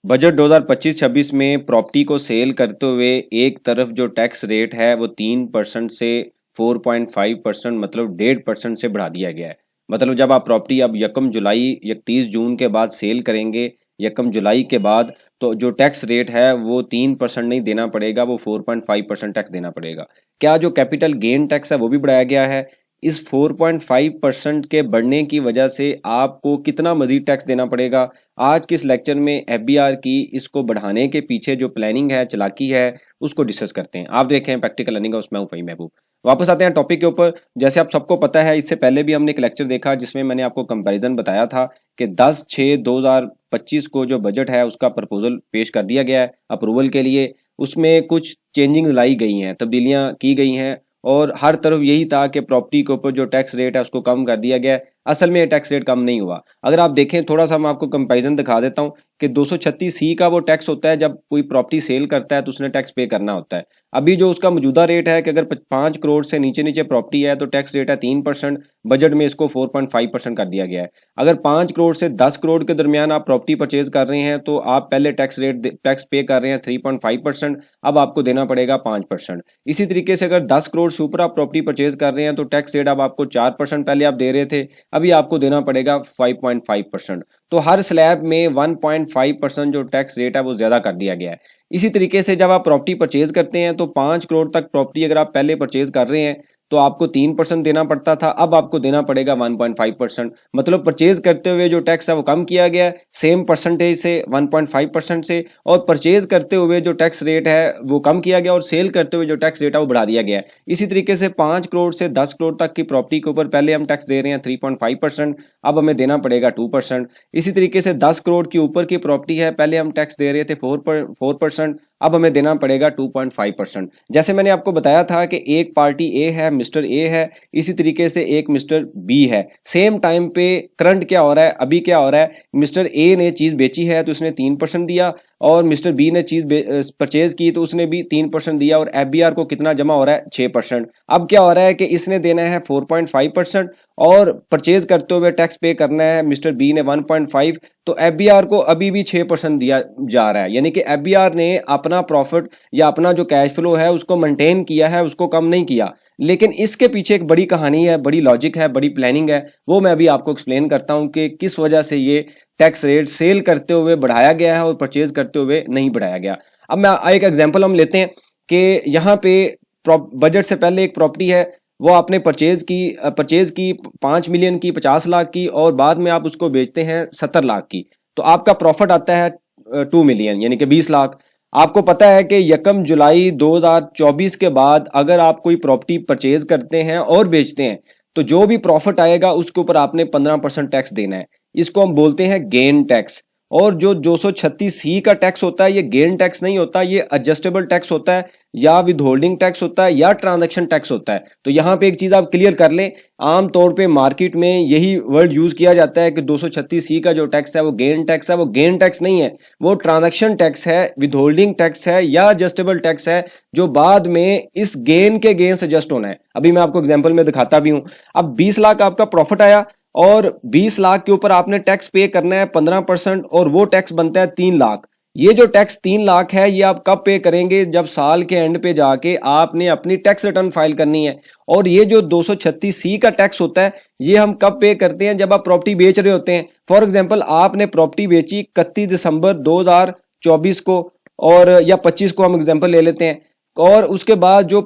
Budget 2025-26 में property को cell करते हुए एक तरफ जो टैक्स रेट है वो 3% से 4.5% मतलब 1.5% से बढ़ा दिया गया है। मतलब जब आप प्रॉपर्टी अब 1 जुलाई 31 जून के बाद सेल करेंगे 1 जुलाई के बाद, तो जो टैक्स रेट है वो 3% नहीं देना पड़ेगा, वो 4.5% टैक्स देना पड़ेगा। क्या जो कैपिटल गेन टैक्स है वो भी बढ़ाया गया है। इस 4.5% के बढ़ने की वजह से आपको कितना मजीद टैक्स देना पड़ेगा, आज के इस लेक्चर में एफबीआर की इसको बढ़ाने के पीछे जो प्लानिंग है, चालाकी है, उसको डिस्कस करते हैं। आप देखें प्रैक्टिकल लर्निंग, उसमें हूं फहीम महबूब। वापस आते हैं टॉपिक के ऊपर। जैसे आप सबको पता है, इससे पहले भी हमने एक लेक्चर देखा जिसमें मैंने आपको कंपैरिजन बताया था कि 10/6/2025 को जो बजट है उसका प्रपोजल पेश कर दिया गया है अप्रूवल के लिए। उसमें कुछ चेंजिंग लाई गई हैं, तब्दीलियां की गई हैं, और हर तरफ यही था कि प्रॉपर्टी के ऊपर जो टैक्स रेट है उसको कम कर दिया गया है। असल में ये टैक्स रेट कम नहीं हुआ। अगर आप देखें, थोड़ा सा मैं आपको कंपैरिजन दिखा देता हूं कि 236C का वो टैक्स होता है जब कोई प्रॉपर्टी सेल करता है तो उसने टैक्स पे करना होता है। अभी जो उसका मौजूदा रेट है कि अगर 5 करोड़ से नीचे नीचे प्रॉपर्टी है तो टैक्स रेट है 3%। बजट में इसको 4.5% कर दिया गया है। अगर 5 करोड़ से 10 करोड़ के दरमियान आप प्रॉपर्टी परचेज कर रहे हैं तो आप पहले टैक्स पे कर रहे हैं 3.5%, अब आपको देना पड़ेगा 5%। इसी तरीके से अगर 10 करोड़ से ऊपर आप प्रॉपर्टी परचेज कर रहे हैं तो टैक्स रेट अब आपको 4% पहले आप दे रहे थे, अभी आपको देना पड़ेगा 5.5%। तो हर स्लैब में 1.5% जो टैक्स रेट है वो ज्यादा कर दिया गया है। इसी तरीके से जब आप प्रॉपर्टी परचेज करते हैं तो 5 करोड़ तक प्रॉपर्टी अगर आप पहले परचेज कर रहे हैं तो आपको 3% देना पड़ता था, अब आपको देना पड़ेगा 1.5%। मतलब परचेज करते हुए जो टैक्स है वो कम किया गया है सेम परसेंटेज से 1.5% से, और परचेज करते हुए जो टैक्स रेट है वो कम किया गया और सेल करते हुए जो टैक्स रेट है वो बढ़ा दिया गया है। इसी तरीके से 5 करोड़ से 10 करोड़ तक की प्रॉपर्टी के ऊपर पहले हम टैक्स दे रहे हैं 3.5%, अब हमें देना पड़ेगा 2%। इसी तरीके से 10 करोड़ के ऊपर की प्रॉपर्टी है, पहले हम टैक्स दे रहे थे 4%, अब हमें देना पड़ेगा 2.5%। जैसे मैंने आपको बताया था कि एक पार्टी ए है, मिस्टर ए है, इसी तरीके से एक मिस्टर बी है। सेम टाइम पे करंट क्या हो रहा है, अभी क्या हो रहा है, मिस्टर ए ने चीज बेची है तो उसने 3% दिया, और मिस्टर बी ने चीज परचेज की तो उसने भी 3% दिया, और एफबीआर को कितना जमा हो रहा है 6%। अब क्या हो रहा है कि इसने देना है 4.5% और परचेज करते हुए टैक्स पे करना है मिस्टर बी ने 1.5, तो एफबीआर को अभी भी 6% दिया जा रहा है। यानी कि एफबीआर ने अपना प्रॉफिट या अपना जो कैश फ्लो है उसको मेंटेन किया है, उसको कम नहीं किया। लेकिन इसके पीछे एक बड़ी कहानी है, बड़ी लॉजिक है, बड़ी प्लानिंग है, वो मैं अभी आपको एक्सप्लेन करता हूं कि किस वजह से ये टैक्स रेट सेल करते हुए बढ़ाया गया है और परचेज करते हुए नहीं बढ़ाया गया। अब मैं एक एग्जांपल हम लेते हैं कि यहाँ पे बजट से पहले एक प्रॉपर्टी है, वो आपने परचेज की 5 मिलियन की, 50 लाख की, और बाद में आप उसको बेचते हैं 70 लाख की, तो आपका प्रॉफिट आता है 2 मिलियन यानी कि 20 लाख। आपको पता है कि 1 जुलाई 2024 के बाद अगर आप कोई प्रॉपर्टी परचेज करते हैं और बेचते हैं तो जो भी प्रॉफिट आएगा उसके ऊपर आपने 15% टैक्स देना है। इसको हम बोलते हैं गेन टैक्स। और जो 236C का टैक्स होता है ये गेन टैक्स नहीं होता, ये एडजस्टेबल टैक्स होता है, या विद होल्डिंग टैक्स होता है, या ट्रांजैक्शन टैक्स होता है। तो यहाँ पे एक चीज आप क्लियर कर लें, आमतौर पे मार्केट में यही वर्ड यूज किया जाता है कि 236C का जो टैक्स है वो गेन टैक्स है। वो गेन टैक्स नहीं है, वो ट्रांजैक्शन टैक्स है, विद होल्डिंग टैक्स है, या एडजस्टेबल टैक्स है, जो बाद में इस गेन के गेन से एडजस्ट होना है। अभी मैं आपको एग्जाम्पल में दिखाता भी हूं। अब 20 लाख आपका प्रॉफिट आया और 20 लाख के ऊपर आपने टैक्स पे करना है 15%, और वो टैक्स बनता है 3 लाख। ये जो टैक्स 3 लाख है ये आप कब पे करेंगे, जब साल के एंड पे जाके आपने अपनी टैक्स रिटर्न फाइल करनी है। और ये जो 236C का टैक्स होता है ये हम कब पे करते हैं, जब आप प्रॉपर्टी बेच रहे होते हैं। फॉर एग्जाम्पल आपने प्रॉपर्टी बेची 31 दिसंबर 2024 को, और या 25 को हम एग्जाम्पल ले लेते हैं, और उसके बाद जो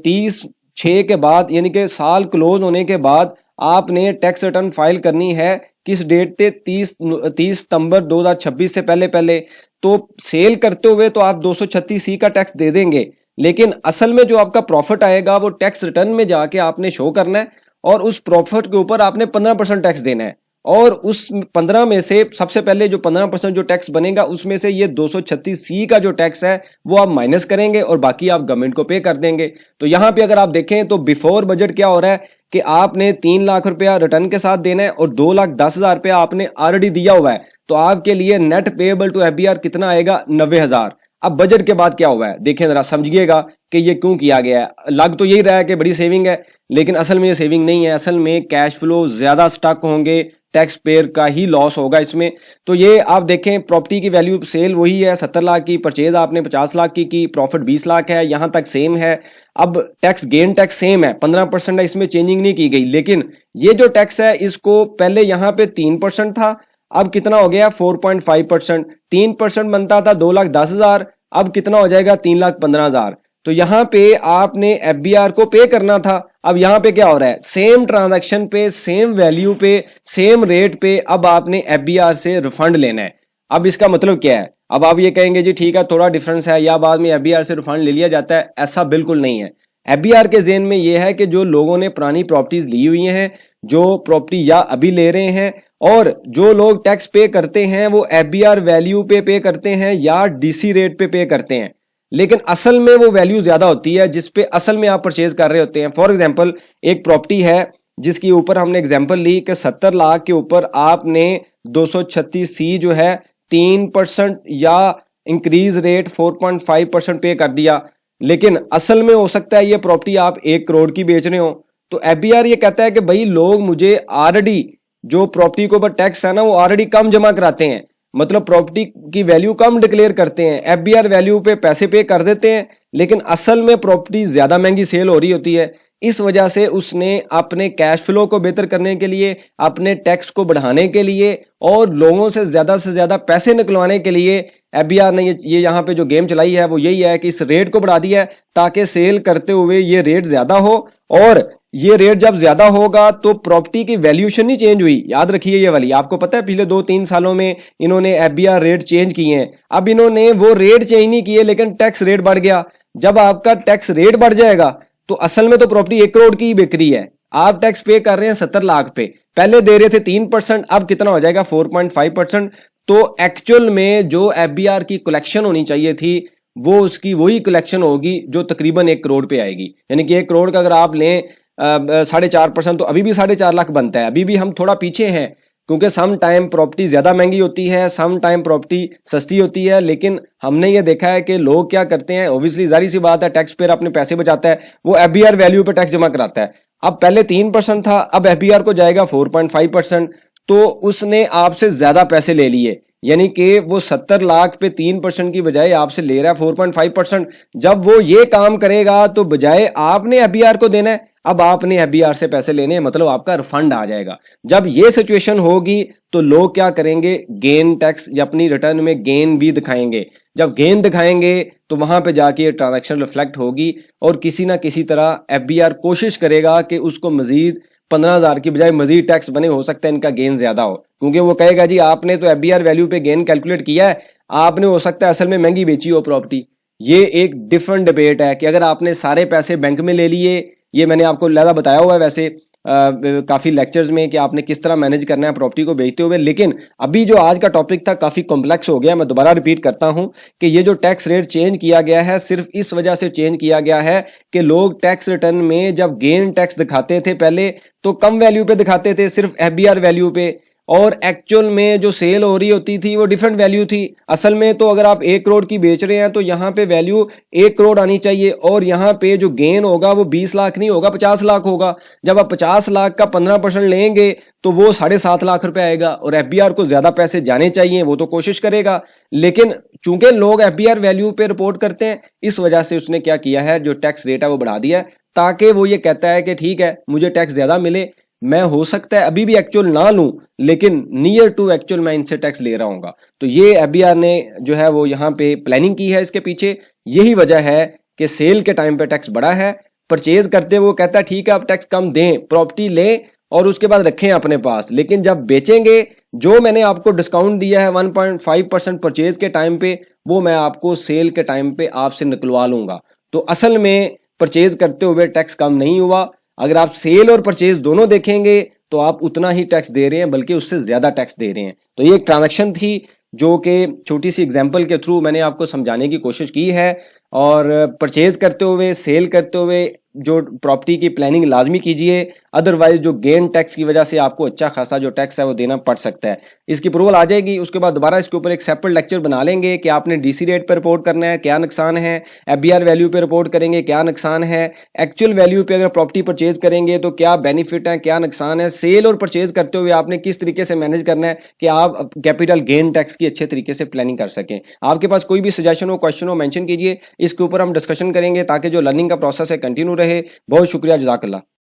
30/6 के बाद यानी कि साल क्लोज होने के बाद आपने टैक्स रिटर्न फाइल करनी है। किस डेट पे, 30 सितंबर 2026 से पहले पहले। तो सेल करते हुए तो आप 236C का टैक्स दे देंगे, लेकिन असल में जो आपका प्रॉफिट आएगा वो टैक्स रिटर्न में जाके आपने शो करना है, और उस प्रॉफिट के ऊपर आपने 15% टैक्स देना है। और उस 15 में से सबसे पहले जो 15% जो टैक्स बनेगा उसमें से ये 236C का जो टैक्स है वो आप माइनस करेंगे और बाकी आप गवर्नमेंट को पे कर देंगे। तो यहां पे अगर आप देखें तो बिफोर बजट क्या हो रहा है कि आपने 3 लाख रुपया रिटर्न के साथ देना है और 2,10,000 रुपया आपने ऑलरेडी दिया हुआ है। तो आपके लिए नेट पेएबल टू एफबीआर कितना आएगा, 90,000। अब बजट के बाद क्या हुआ है देखें जरा, समझिएगा कि ये क्यों किया गया है। लग तो यही रहा है कि बड़ी सेविंग है, लेकिन असल में ये सेविंग नहीं है। असल में कैश फ्लो ज्यादा स्टक होंगे टैक्स पेयर का ही लॉस होगा इसमें। तो ये आप देखें, प्रॉपर्टी की वैल्यू सेल वही है 70 लाख की, परचेज आपने 50 लाख की, प्रॉफिट 20 लाख है, यहां तक सेम है। अब टैक्स गेन टैक्स सेम है, 15% है, इसमें चेंजिंग नहीं की गई। लेकिन ये जो टैक्स है इसको पहले यहां पे 3% था, अब कितना हो गया 4.5%। 3% बनता था 2,10,000, अब कितना हो जाएगा 3,15,000। तो यहां पे आपने एफबीआर को पे करना था। अब यहां पे क्या हो रहा है, सेम ट्रांजैक्शन पे, सेम वैल्यू पे, सेम रेट पे अब आपने एफबीआर से रिफंड लेना है। अब इसका मतलब क्या है, अब आप ये कहेंगे जी ठीक है थोड़ा डिफरेंस है, या बाद में एफबीआर से रिफंड ले लिया जाता है। ऐसा बिल्कुल नहीं है। एफबीआर के ज़हन में यह है कि जो लोगों ने पुरानी प्रॉपर्टीज ली हुई हैं, जो प्रॉपर्टी या अभी ले रहे हैं, और जो लोग टैक्स पे करते हैं वो एफबीआर वैल्यू पे करते हैं या डीसी रेट पे करते हैं। लेकिन असल में वो वैल्यू ज्यादा होती है जिस पे असल में आप परचेज कर रहे होते हैं। फॉर एग्जांपल एक प्रॉपर्टी है जिसके ऊपर हमने एग्जांपल ली कि 70 लाख के ऊपर आपने 236C जो है 3% या इंक्रीज रेट 4.5% पे कर दिया। लेकिन असल में हो सकता है ये प्रॉपर्टी आप 1 करोड़ की बेच रहे हो। तो एफबीआर ये कहता है कि भाई लोग मुझे ऑलरेडी जो प्रॉपर्टी के ऊपर टैक्स है ना वो ऑलरेडी कम जमा कराते हैं, मतलब प्रॉपर्टी की वैल्यू कम डिक्लेयर करते हैं, एफबीआर वैल्यू पे पैसे पे कर देते हैं, लेकिन असल में प्रॉपर्टी ज्यादा महंगी सेल हो रही होती है। इस वजह से उसने अपने कैश फ्लो को बेहतर करने के लिए, अपने टैक्स को बढ़ाने के लिए और लोगों से ज्यादा पैसे निकलवाने के लिए एफबीआर ने ये यहाँ पे जो गेम चलाई है वो यही है कि इस रेट को बढ़ा दिया है ताकि सेल करते हुए ये रेट ज्यादा हो। और ये रेट जब ज्यादा होगा तो प्रॉपर्टी की वैल्यूएशन नहीं चेंज हुई, याद रखिए ये वाली। आपको पता है पिछले 2-3 सालों में इन्होंने एफबीआर रेट चेंज किए हैं। अब इन्होंने वो रेट चेंज नहीं किए लेकिन टैक्स रेट बढ़ गया। जब आपका टैक्स रेट बढ़ जाएगा तो असल में तो प्रॉपर्टी 1 करोड़ की ही बिक रही है, आप टैक्स पे कर रहे हैं 70 लाख पे, पहले दे रहे थे 3%, अब कितना हो जाएगा 4.5%। तो एक्चुअल में जो एफबीआर की कलेक्शन होनी चाहिए थी वो उसकी वही कलेक्शन होगी जो तकरीबन 1 करोड़ पे आएगी। यानी कि 1 करोड़ का अगर आप लें 4.5% तो अभी भी 4.5 लाख बनता है। अभी भी हम थोड़ा पीछे हैं क्योंकि सम टाइम प्रॉपर्टी ज्यादा महंगी होती है, सम टाइम प्रॉपर्टी सस्ती होती है। लेकिन हमने ये देखा है कि लोग क्या करते हैं, ऑब्वियसली जारी सी बात है टैक्स पेयर अपने पैसे बचाता है, वो एफबीआर वैल्यू पे टैक्स जमा कराता है। अब पहले 3% था, अब एफबीआर को जाएगा 4.5%, तो उसने आपसे ज्यादा पैसे ले लिए। यानी कि वो 70 लाख पे 3% की बजाय आपसे ले रहा है 4.5%। जब वो ये काम करेगा तो बजाय आपने एफबीआर को देना है, अब आपने एफबीआर से पैसे लेने हैं, मतलब आपका रिफंड आ जाएगा। जब ये सिचुएशन होगी तो लोग क्या करेंगे, गेन टैक्स या अपनी रिटर्न में गेन भी दिखाएंगे। जब गेन दिखाएंगे तो वहां पे जाके ये ट्रांजैक्शन रिफ्लेक्ट होगी और किसी ना किसी तरह एफबीआर कोशिश करेगा कि उसको मजीद 15,000 की बजाय मजीद टैक्स बने, हो सकता है इनका गेन ज्यादा हो, क्योंकि वो कहेगा जी आपने तो एफबीआर वैल्यू पे गेन कैलकुलेट किया है, आपने हो सकता है असल में महंगी बेची हो प्रॉपर्टी। ये एक डिफरेंट डिबेट है कि अगर आपने सारे पैसे बैंक में ले लिए, ये मैंने आपको लहदा बताया हुआ है वैसे काफी लेक्चर्स में कि आपने किस तरह मैनेज करना है प्रॉपर्टी को बेचते हुए। लेकिन अभी जो आज का टॉपिक था काफी कॉम्प्लेक्स हो गया। मैं दोबारा रिपीट करता हूं कि ये जो टैक्स रेट चेंज किया गया है सिर्फ इस वजह से चेंज किया गया है कि लोग टैक्स रिटर्न में जब गेन टैक्स दिखाते थे पहले तो कम वैल्यू पे दिखाते थे, सिर्फ एफबीआर वैल्यू पे, और एक्चुअल में जो सेल हो रही होती थी वो डिफरेंट वैल्यू थी। असल में तो अगर आप 1 करोड़ की बेच रहे हैं तो यहाँ पे वैल्यू 1 करोड़ आनी चाहिए और यहाँ पे जो गेन होगा वो 20 लाख नहीं होगा, 50 लाख होगा। जब आप 50 लाख का 15% लेंगे तो वो 7.5 लाख रुपए आएगा और एफबीआर को ज्यादा पैसे जाने चाहिए, वो तो कोशिश करेगा। लेकिन चूंकि लोग एफबीआर वैल्यू पे रिपोर्ट करते हैं, इस वजह से उसने क्या किया है, जो टैक्स रेट है वो बढ़ा दिया है ताकि वो ये कहता है कि ठीक है मुझे टैक्स ज्यादा मिले, मैं हो सकता है अभी भी एक्चुअल ना लूं लेकिन नियर टू एक्चुअल मैं इनसे टैक्स ले रहा हूंगा। तो ये एफबीआर ने जो है वो यहाँ पे प्लानिंग की है इसके पीछे। यही वजह है कि सेल के टाइम पे टैक्स बढ़ा है, परचेज करते वो कहता है ठीक है आप टैक्स कम दें, प्रॉपर्टी लें और उसके बाद रखें अपने पास, लेकिन जब बेचेंगे जो मैंने आपको डिस्काउंट दिया है 1.5% परचेज के टाइम पे वो मैं आपको सेल के टाइम पे आपसे निकलवा लूंगा। तो असल में परचेज करते हुए टैक्स कम नहीं हुआ। अगर आप सेल और परचेज दोनों देखेंगे तो आप उतना ही टैक्स दे रहे हैं, बल्कि उससे ज्यादा टैक्स दे रहे हैं। तो ये एक ट्रांजैक्शन थी जो कि छोटी सी एग्जांपल के थ्रू मैंने आपको समझाने की कोशिश की है और परचेज करते हुए, सेल करते हुए जो प्रॉपर्टी की प्लानिंग लाजमी कीजिए, अदरवाइज जो गेन टैक्स की वजह से आपको अच्छा खासा जो टैक्स है वो देना पड़ सकता है। इसकी अप्रूवल आ जाएगी, उसके बाद दोबारा इसके ऊपर एक सेपरेट लेक्चर बना लेंगे कि आपने डीसी रेट पर रिपोर्ट करना है, क्या नुकसान है, एफबीआर वैल्यू पे रिपोर्ट करेंगे, क्या नुकसान है, एक्चुअल वैल्यू पे अगर प्रॉपर्टी परचेज करेंगे तो क्या बेनिफिट है, क्या नुकसान है, सेल और परचेज करते हुए आपने किस तरीके से मैनेज करना है कि आप कैपिटल गेन टैक्स की अच्छे तरीके से प्लानिंग कर सकें। आपके पास कोई भी सजेशन हो, क्वेश्चन हो, मेंशन कीजिए, इसके ऊपर हम डिस्कशन करेंगे ताकि जो लर्निंग का प्रोसेस है कंटिन्यू रहे। बहुत शुक्रिया, जज़ाकल्लाह।